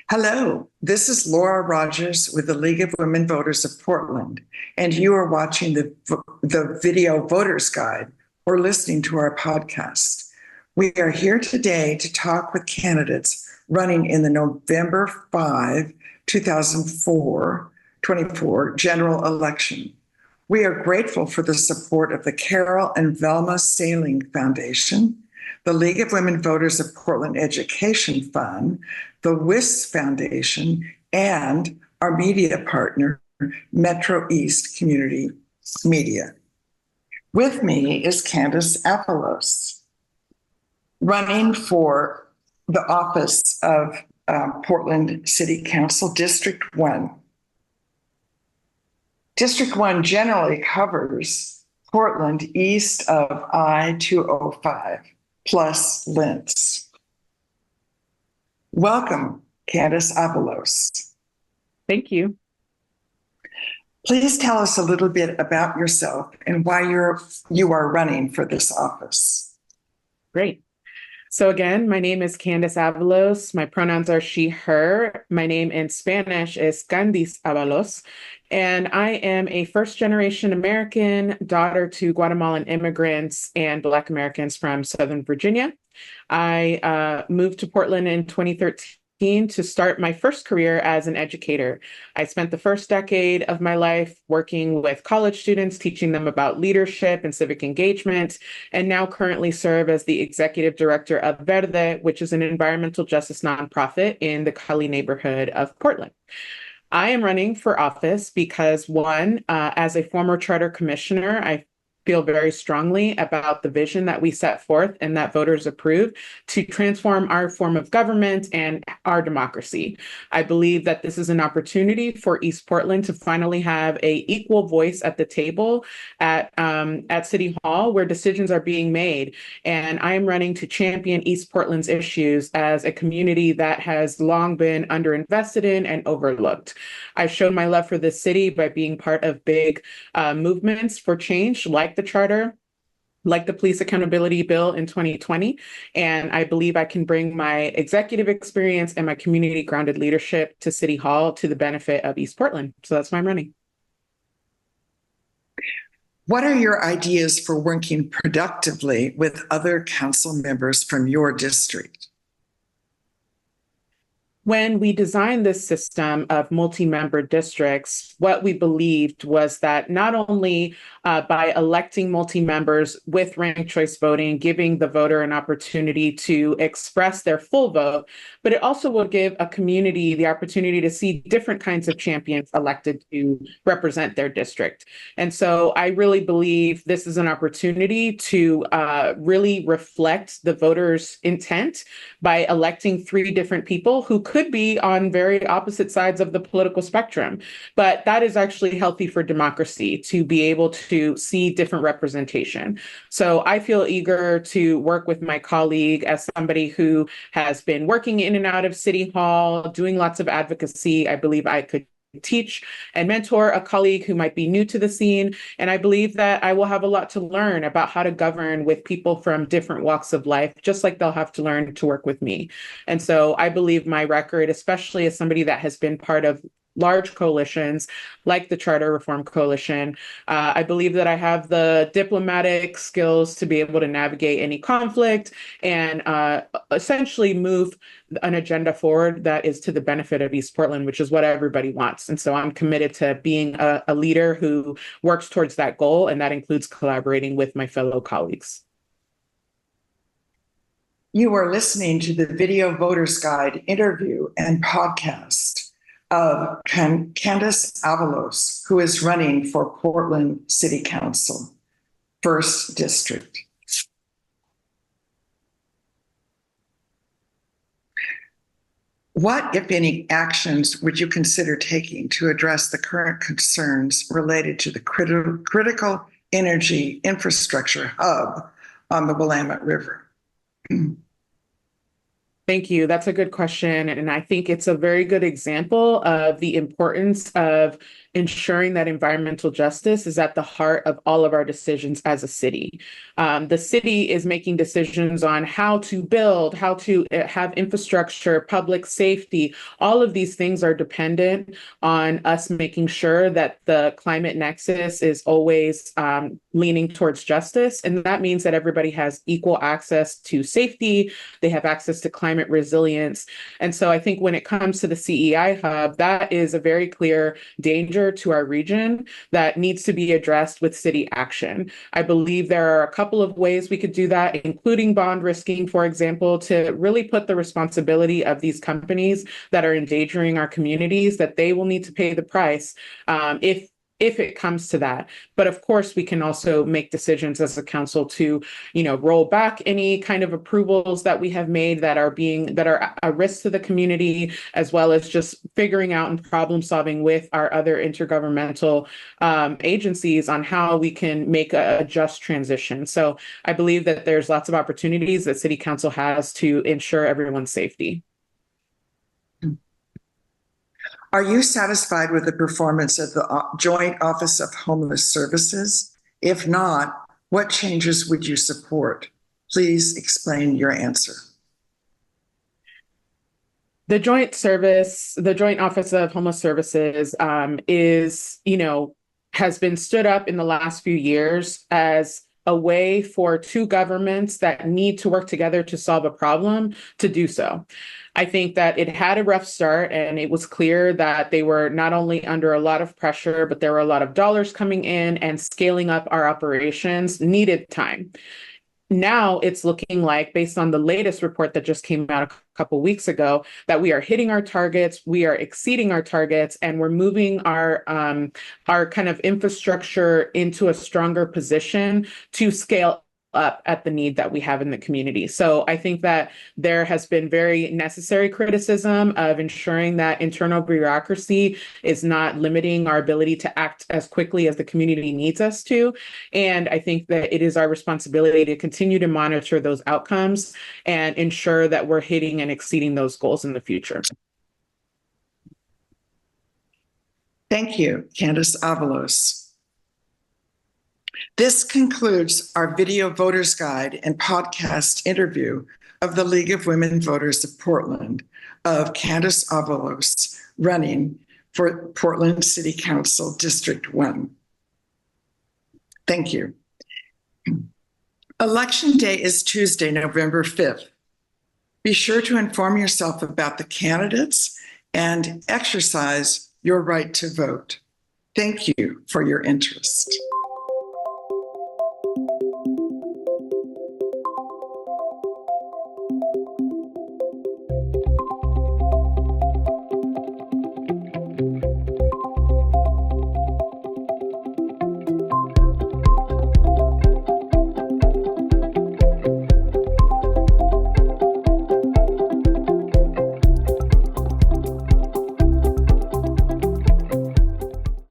Hello, this is Laura Rogers with the League of Women Voters of Portland, and you are watching the video Voters Guide or listening to our podcast. We are here today to talk with candidates running in the November 5, 2024 general election. We are grateful for the support of the Carol and Velma Sailing Foundation, the League of Women Voters of Portland Education Fund, the WIS Foundation, and our media partner, Metro East Community Media. With me is Candace Avalos, running for the office of Portland City Council District 1. District 1 generally covers Portland east of I-205 plus Lentz. Welcome, Candace Avalos. Thank you. Please tell us a little bit about yourself and why you are running for this office. Great. So again, my name is Candace Avalos. My pronouns are she, her. My name in Spanish is Candace Avalos. And I am a first-generation American, daughter to Guatemalan immigrants and Black Americans from Southern Virginia. I moved to Portland in 2013 to start my first career as an educator. I spent the first decade of my life working with college students, teaching them about leadership and civic engagement, and now currently serve as the executive director of Verde, which is an environmental justice nonprofit in the Cali neighborhood of Portland. I am running for office because, one, as a former charter commissioner, I feel very strongly about the vision that we set forth and that voters approved to transform our form of government and our democracy. I believe that this is an opportunity for East Portland to finally have an equal voice at the table at City Hall where decisions are being made. And I am running to champion East Portland's issues as a community that has long been underinvested in and overlooked. I've shown my love for this city by being part of big movements for change, like the charter, like the police accountability bill in 2020. And I believe I can bring my executive experience and my community grounded leadership to City Hall to the benefit of East Portland. So that's why I'm running. What are your ideas for working productively with other council members from your district? When we designed this system of multi-member districts, what we believed was that not only by electing multi-members with ranked choice voting, giving the voter an opportunity to express their full vote, but it also will give a community the opportunity to see different kinds of champions elected to represent their district. And so I really believe this is an opportunity to really reflect the voters' intent by electing 3 different people who could be on very opposite sides of the political spectrum. But that is actually healthy for democracy to be able to see different representation. So I feel eager to work with my colleague as somebody who has been working in and out of City Hall, doing lots of advocacy. I believe I could teach and mentor a colleague who might be new to the scene. And I believe that I will have a lot to learn about how to govern with people from different walks of life, just like they'll have to learn to work with me. And so I believe my record, especially as somebody that has been part of large coalitions like the Charter Reform Coalition. I believe that I have the diplomatic skills to be able to navigate any conflict and essentially move an agenda forward that is to the benefit of East Portland, which is what everybody wants. And so I'm committed to being a leader who works towards that goal, and that includes collaborating with my fellow colleagues. You are listening to the Video Voters Guide interview and podcast of Candace Avalos, who is running for Portland City Council, 1st District. What, if any, actions would you consider taking to address the current concerns related to the critical energy infrastructure hub on the Willamette River? Thank you. That's a good question. And I think it's a very good example of the importance of ensuring that environmental justice is at the heart of all of our decisions as a city. The city is making decisions on how to build, how to have infrastructure, public safety. All of these things are dependent on us making sure that the climate nexus is always leaning towards justice. And that means that everybody has equal access to safety, they have access to climate resilience. And so I think when it comes to the CEI hub, that is a very clear danger to our region that needs to be addressed with city action. I believe there are a couple of ways we could do that, including bond risking, for example, to really put the responsibility of these companies that are endangering our communities, that they will need to pay the price if it comes to that. But of course, we can also make decisions as a council to, roll back any kind of approvals that we have made that are a risk to the community, as well as just figuring out and problem solving with our other intergovernmental agencies on how we can make a just transition. So I believe that there's lots of opportunities that City Council has to ensure everyone's safety. Are you satisfied with the performance of the Joint Office of Homeless Services? If not, what changes would you support? Please explain your answer. The Joint Office of Homeless Services has been stood up in the last few years as a way for two governments that need to work together to solve a problem to do so. I think that it had a rough start, and it was clear that they were not only under a lot of pressure, but there were a lot of dollars coming in, and scaling up our operations needed time. Now it's looking like, based on the latest report that just came out a couple weeks ago, that we are hitting our targets, we are exceeding our targets, and we're moving our kind of infrastructure into a stronger position to scale up at the need that we have in the community. So I think that there has been very necessary criticism of ensuring that internal bureaucracy is not limiting our ability to act as quickly as the community needs us to. And I think that it is our responsibility to continue to monitor those outcomes and ensure that we're hitting and exceeding those goals in the future. Thank you, Candace Avalos. This concludes our video voters guide and podcast interview of the League of Women Voters of Portland of Candace Avalos running for Portland City Council District 1. Thank you. Election day is Tuesday, November 5th. Be sure to inform yourself about the candidates and exercise your right to vote. Thank you for your interest.